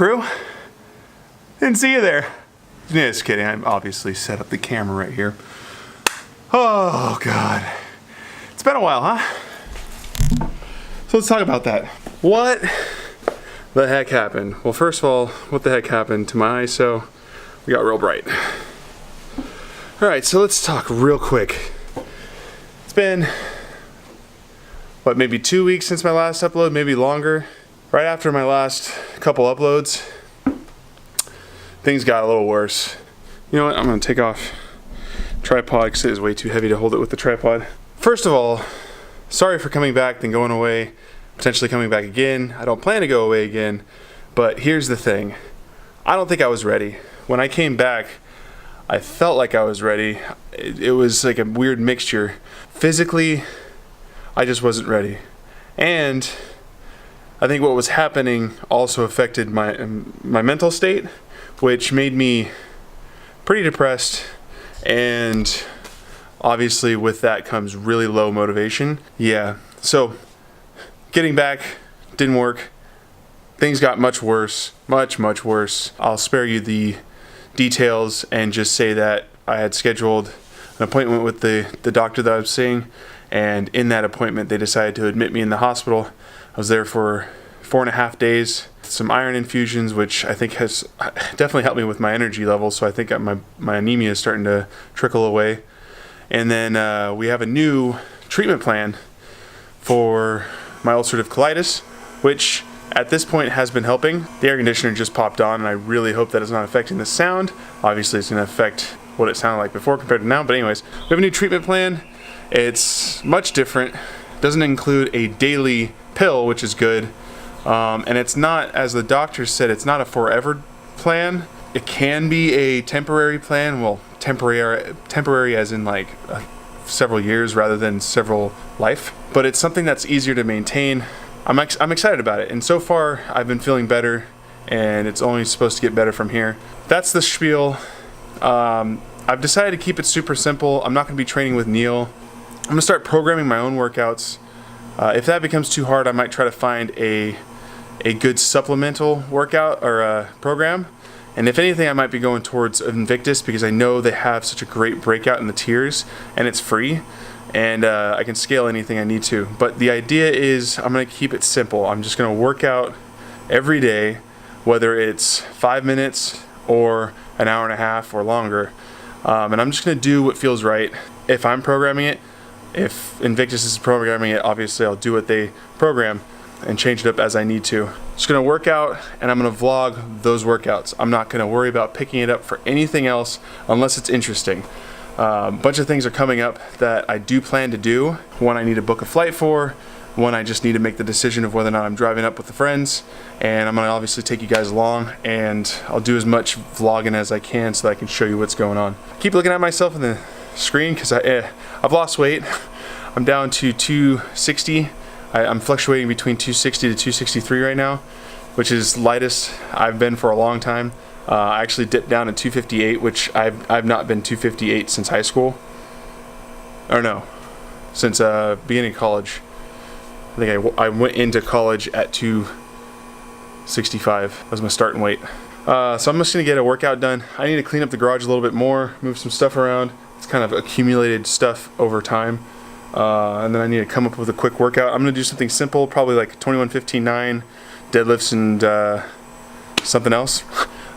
crew. Didn't see you there. Just kidding, I obviously set up the camera right here. Oh God. It's been a while, huh? So let's talk about that. What the heck happened? Well, first of all, what the heck happened to my ISO? We got real bright. All right, so let's talk real quick. It's been, what, maybe 2 weeks since my last upload, maybe longer. Right after my last couple uploads, things got a little worse. You know what, I'm gonna take off tripod because it is way too heavy to hold it with the tripod. First of all, sorry for coming back, then going away, potentially coming back again. I don't plan to go away again, but here's the thing. I don't think I was ready. When I came back, I felt like I was ready. It was like a weird mixture. Physically, I just wasn't ready. And I think what was happening also affected my mental state, which made me pretty depressed, and obviously with that comes really low motivation. Yeah, so getting back didn't work. Things got much worse, much worse. I'll spare you the details and just say that I had scheduled an appointment with the doctor that I was seeing, and in that appointment they decided to admit me in the hospital. I was there for 4.5 days, some iron infusions, which I think has definitely helped me with my energy levels, so I think my anemia is starting to trickle away. And then we have a new treatment plan for my ulcerative colitis, which at this point has been helping. The air conditioner just popped on, and I really hope that it's not affecting the sound. Obviously it's going to affect what it sounded like before compared to now, but anyways, we have a new treatment plan. It's much different. It doesn't include a daily pill, which is good. And it's not, as the doctor said, it's not a forever plan. It can be a temporary plan. Well, temporary as in like several years rather than several life. But it's something that's easier to maintain. I'm excited about it. And so far, I've been feeling better, and it's only supposed to get better from here. That's the spiel. I've decided to keep it super simple. I'm not going to be training with Neil. I'm going to start programming my own workouts. If that becomes too hard, I might try to find a good supplemental workout or program. And if anything, I might be going towards Invictus because I know they have such a great breakout in the tiers, and it's free, and I can scale anything I need to. But the idea is I'm going to keep it simple. I'm just going to work out every day, whether it's 5 minutes or an hour and a half or longer. And I'm just going to do what feels right. If I'm programming it, if Invictus is programming it, obviously I'll do what they program and change it up as I need to. Just gonna work out, and I'm gonna vlog those workouts. I'm not gonna worry about picking it up for anything else unless it's interesting. A bunch of things are coming up that I do plan to do. One I need to book a flight for, one I just need to make the decision of whether or not I'm driving up with the friends, and I'm gonna obviously take you guys along, and I'll do as much vlogging as I can so that I can show you what's going on. Keep looking at myself in the screen because I've lost weight. I'm down to 260. I'm fluctuating between 260 to 263 right now, which is lightest I've been for a long time. I actually dipped down to 258, which I've not been 258 since high school. Or no, since beginning of college. I think I went into college at 265. That was my starting weight. So I'm just gonna get a workout done. I need to clean up the garage a little bit more, move some stuff around. It's kind of accumulated stuff over time. And then I need to come up with a quick workout. I'm gonna do something simple, probably like 21-15-9 deadlifts and something else.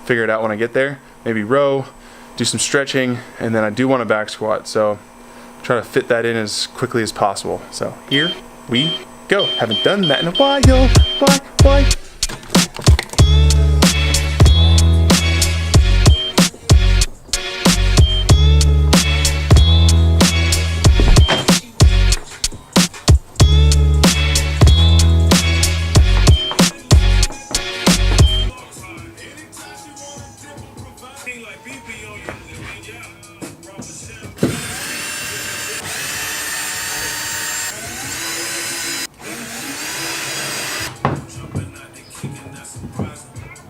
Figure it out when I get there. Maybe row, do some stretching, and then I do want a back squat. So try to fit that in as quickly as possible. So here we go. Haven't done that in a while. Why?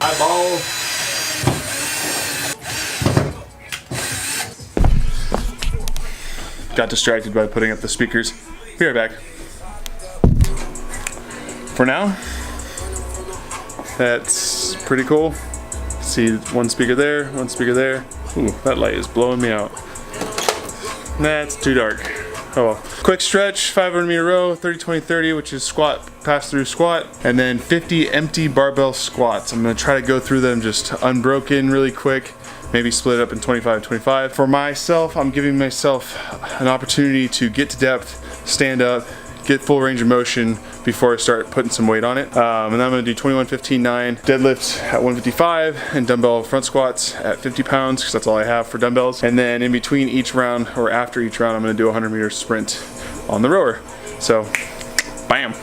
Eyeball. Got distracted by putting up the speakers. Be right back. For now, That's pretty cool. See one speaker there, one speaker there. Ooh, that light is blowing me out. That's too dark. Oh well. Quick stretch, 500-meter row, 30-20-30, which is squat, pass through squat, and then 50 empty barbell squats. I'm gonna try to go through them just unbroken really quick, maybe split it up in 25-25. For myself, I'm giving myself an opportunity to get to depth, stand up, get full range of motion before I start putting some weight on it. And then I'm gonna do 21-15-9 deadlifts at 155 and dumbbell front squats at 50 pounds because that's all I have for dumbbells. And then in between each round or after each round, I'm gonna do a 100-meter sprint on the rower. So, bam.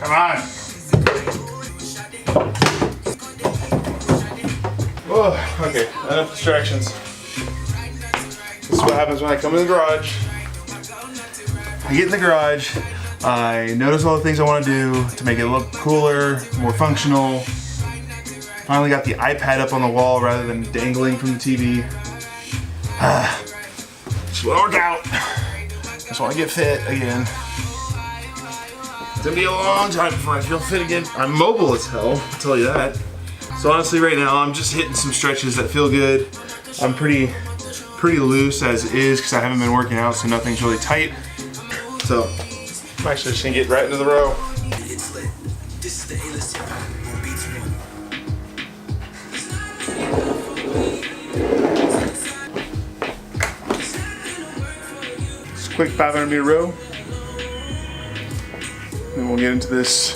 Come on. Oh, okay, enough distractions. This is what happens when I come in the garage. I get in the garage, I notice all the things I want to do to make it look cooler, more functional. Finally got the iPad up on the wall rather than dangling from the TV. Just want to work out. Just want to get fit again. It's gonna be a long time before I feel fit again. I'm mobile as hell, I'll tell you that. So honestly right now I'm just hitting some stretches that feel good. I'm pretty loose as is because I haven't been working out, so nothing's really tight. So I'm actually just gonna get right into the row. Just a quick 500-meter row. Then we'll get into this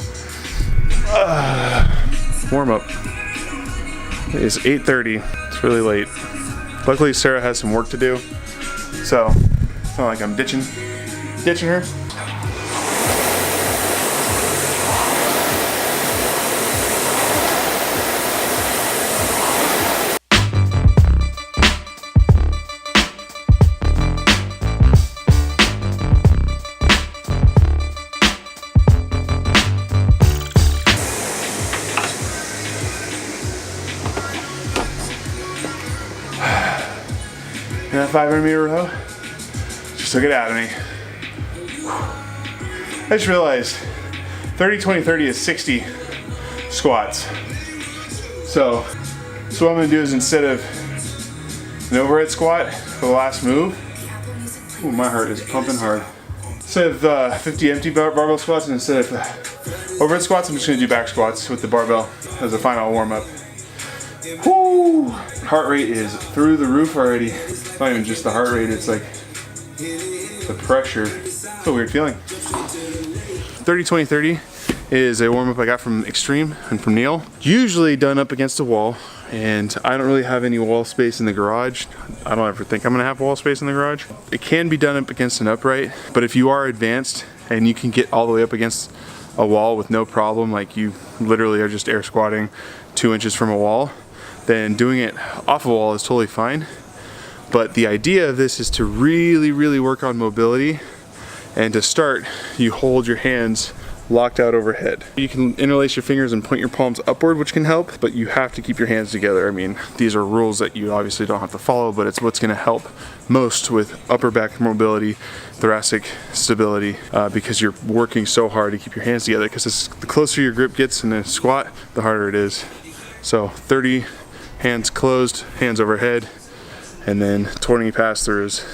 warm-up. It's 8:30. It's really late. Luckily, Sarah has some work to do, so it's not like I'm ditching her. And that 500-meter row just took it out of me. I just realized 30-20-30 is 60 squats. So what I'm gonna do is instead of an overhead squat for the last move, ooh, my heart is pumping hard. Instead of 50 empty barbell squats, and instead of overhead squats, I'm just gonna do back squats with the barbell as a final warm up. Whoo! Heart rate is through the roof already. It's not even just the heart rate, it's like the pressure. It's a weird feeling. 30-20-30 is a warm-up I got from Extreme and from Neil. Usually done up against a wall, and I don't really have any wall space in the garage. I don't ever think I'm gonna have wall space in the garage. It can be done up against an upright, but if you are advanced and you can get all the way up against a wall with no problem, like you literally are just air squatting 2 inches from a wall, then doing it off a wall is totally fine. But the idea of this is to really work on mobility, and to start, you hold your hands locked out overhead. You can interlace your fingers and point your palms upward, which can help, but you have to keep your hands together. I mean, these are rules that you obviously don't have to follow, but it's what's gonna help most with upper back mobility, thoracic stability, because you're working so hard to keep your hands together, because the closer your grip gets in a squat, the harder it is. So 30 hands closed, hands overhead, and then 20 pass-throughs.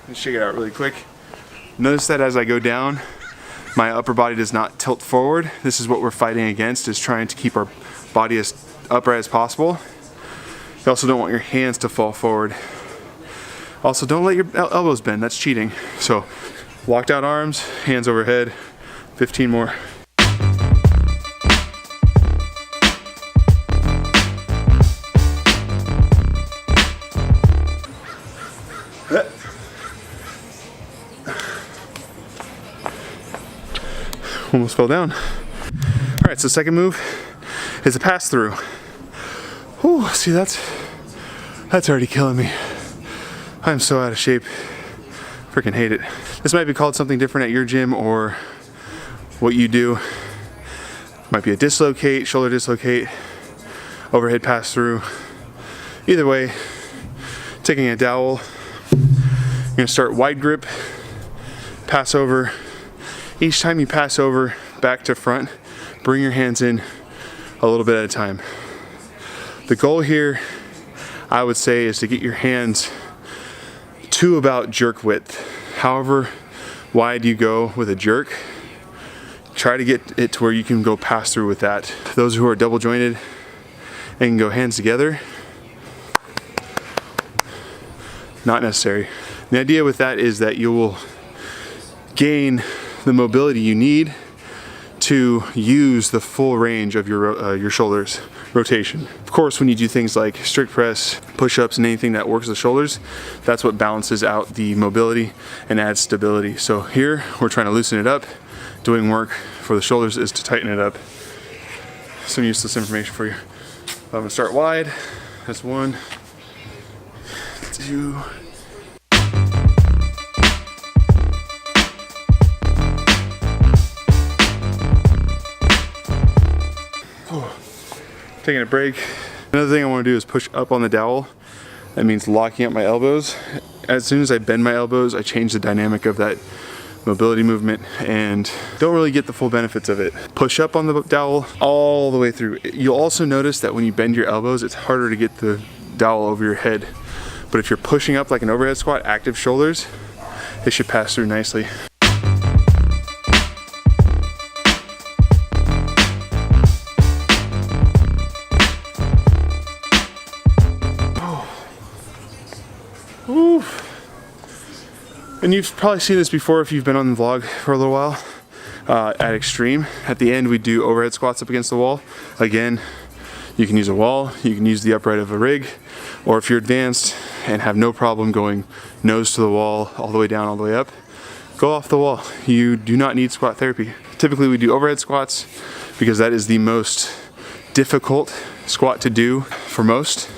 Let's check it out really quick. Notice that as I go down, my upper body does not tilt forward. This is what we're fighting against, is trying to keep our body as upright as possible. You also don't want your hands to fall forward. Also, don't let your elbows bend, that's cheating. So, locked out arms, hands overhead, 15 more. Almost fell down. All right, so second move is a pass through. Whew, see, that's already killing me. I'm so out of shape. Freaking hate it. This might be called something different at your gym or what you do. Might be a dislocate, shoulder dislocate, overhead pass through. Either way, taking a dowel, you're gonna start wide grip, pass over. Each time you pass over, back to front, bring your hands in a little bit at a time. The goal here, I would say, is to get your hands to about jerk width. However wide you go with a jerk, try to get it to where you can go pass through with that. Those who are double jointed and can go hands together, not necessary. The idea with that is that you will gain the mobility you need to use the full range of your shoulders rotation. Of course, when you do things like strict press, push-ups, and anything that works the shoulders, that's what balances out the mobility and adds stability. So here, we're trying to loosen it up. Doing work for the shoulders is to tighten it up. Some useless information for you. I'm gonna start wide. That's 1, 2. Taking a break. Another thing I want to do is push up on the dowel. That means locking up my elbows. As soon as I bend my elbows, I change the dynamic of that mobility movement and don't really get the full benefits of it. Push up on the dowel all the way through. You'll also notice that when you bend your elbows, it's harder to get the dowel over your head. But if you're pushing up like an overhead squat, active shoulders, it should pass through nicely. Oof. And you've probably seen this before if you've been on the vlog for a little while. At extreme, at the end we do overhead squats up against the wall. Again, you can use a wall, you can use the upright of a rig, or if you're advanced and have no problem going nose to the wall, all the way down, all the way up, go off the wall. You do not need squat therapy. Typically we do overhead squats because that is the most difficult squat to do for most.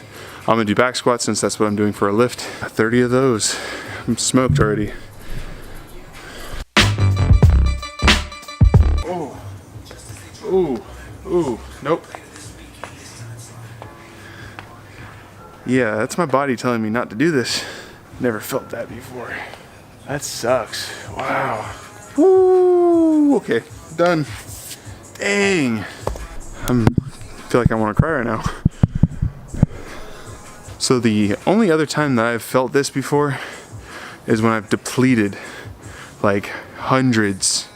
I'm gonna do back squats since that's what I'm doing for a lift. 30 of those. I'm smoked already. Oh. Ooh. Ooh. Nope. Yeah, that's my body telling me not to do this. Never felt that before. That sucks. Wow. Woo. Okay. Done. Dang. I feel like I want to cry right now. So the only other time that I've felt this before is when I've depleted like hundreds,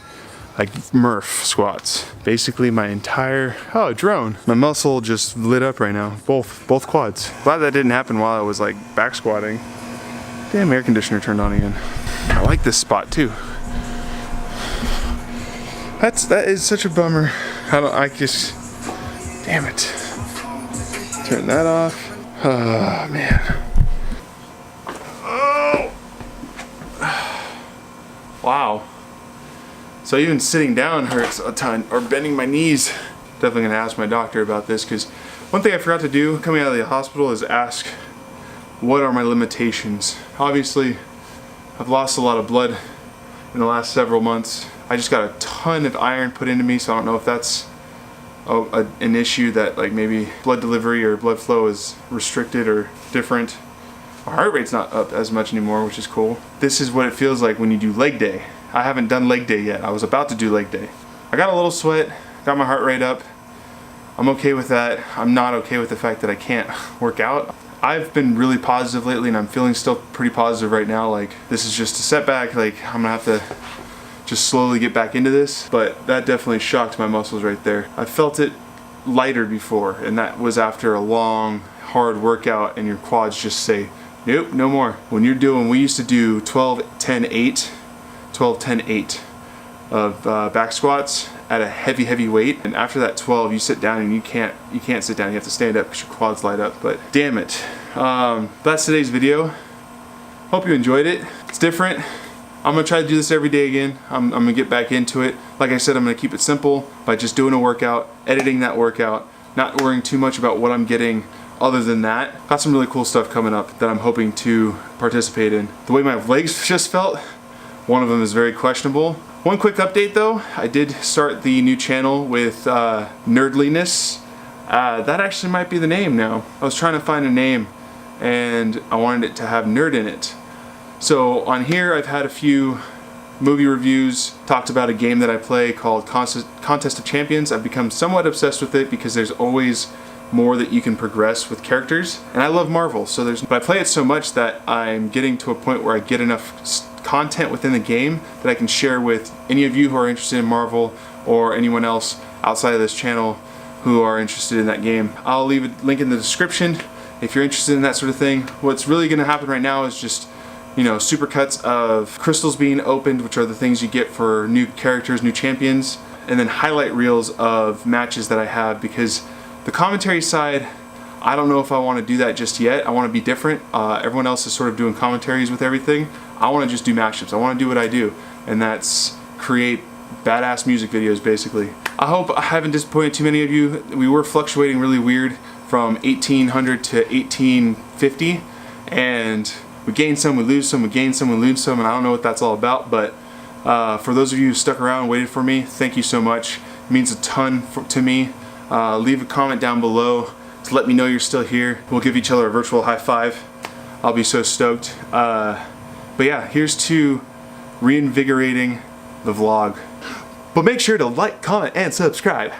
like Murph squats. Basically my entire, oh, drone. My muscle just lit up right now, both quads. Glad that didn't happen while I was like back squatting. Damn, air conditioner turned on again. I like this spot too. That is such a bummer. I just, damn it. Turn that off. Oh, man. Oh. Wow. So even sitting down hurts a ton, or bending my knees. Definitely gonna ask my doctor about this, because one thing I forgot to do coming out of the hospital is ask, what are my limitations? Obviously, I've lost a lot of blood in the last several months. I just got a ton of iron put into me, so I don't know if that's an issue, that like maybe blood delivery or blood flow is restricted or different. My heart rate's not up as much anymore, which is cool. This is what it feels like when you do leg day. I haven't done leg day yet. I was about to do leg day. I got a little sweat, got my heart rate up. I'm okay with that. I'm not okay with the fact that I can't work out. I've been really positive lately and I'm feeling still pretty positive right now. Like, this is just a setback. Like, I'm gonna have to just slowly get back into this, but that definitely shocked my muscles right there. I felt it lighter before, and that was after a long, hard workout and your quads just say, nope, no more. When you're doing, we used to do 12, 10, 8, 12, 10, 8 of back squats at a heavy weight, and after that 12, you sit down and you can't sit down, you have to stand up because your quads light up. But damn it. That's today's video. Hope you enjoyed it. It's different. I'm gonna try to do this every day again. I'm gonna get back into it. Like I said, I'm gonna keep it simple by just doing a workout, editing that workout, not worrying too much about what I'm getting other than that. Got some really cool stuff coming up that I'm hoping to participate in. The way my legs just felt, one of them is very questionable. One quick update though, I did start the new channel with Nerdliness. That actually might be the name now. I was trying to find a name and I wanted it to have nerd in it. So on here I've had a few movie reviews, talked about a game that I play called Contest of Champions. I've become somewhat obsessed with it because there's always more that you can progress with characters, and I love Marvel, so but I play it so much that I'm getting to a point where I get enough content within the game that I can share with any of you who are interested in Marvel or anyone else outside of this channel who are interested in that game. I'll leave a link in the description if you're interested in that sort of thing. What's really going to happen right now is just, you know, supercuts of crystals being opened, which are the things you get for new characters, new champions, and then highlight reels of matches that I have, because the commentary side, I don't know if I want to do that just yet. I want to be different. Everyone else is sort of doing commentaries with everything. I want to just do matchups. I want to do what I do, and that's create badass music videos, basically. I hope I haven't disappointed too many of you. We were fluctuating really weird from 1800 to 1850, and we gain some, we lose some, we gain some, we lose some, and I don't know what that's all about, but for those of you who stuck around and waited for me, thank you so much. It means a ton to me. Leave a comment down below to let me know you're still here. We'll give each other a virtual high five. I'll be so stoked. But yeah, here's to reinvigorating the vlog. But make sure to like, comment, and subscribe.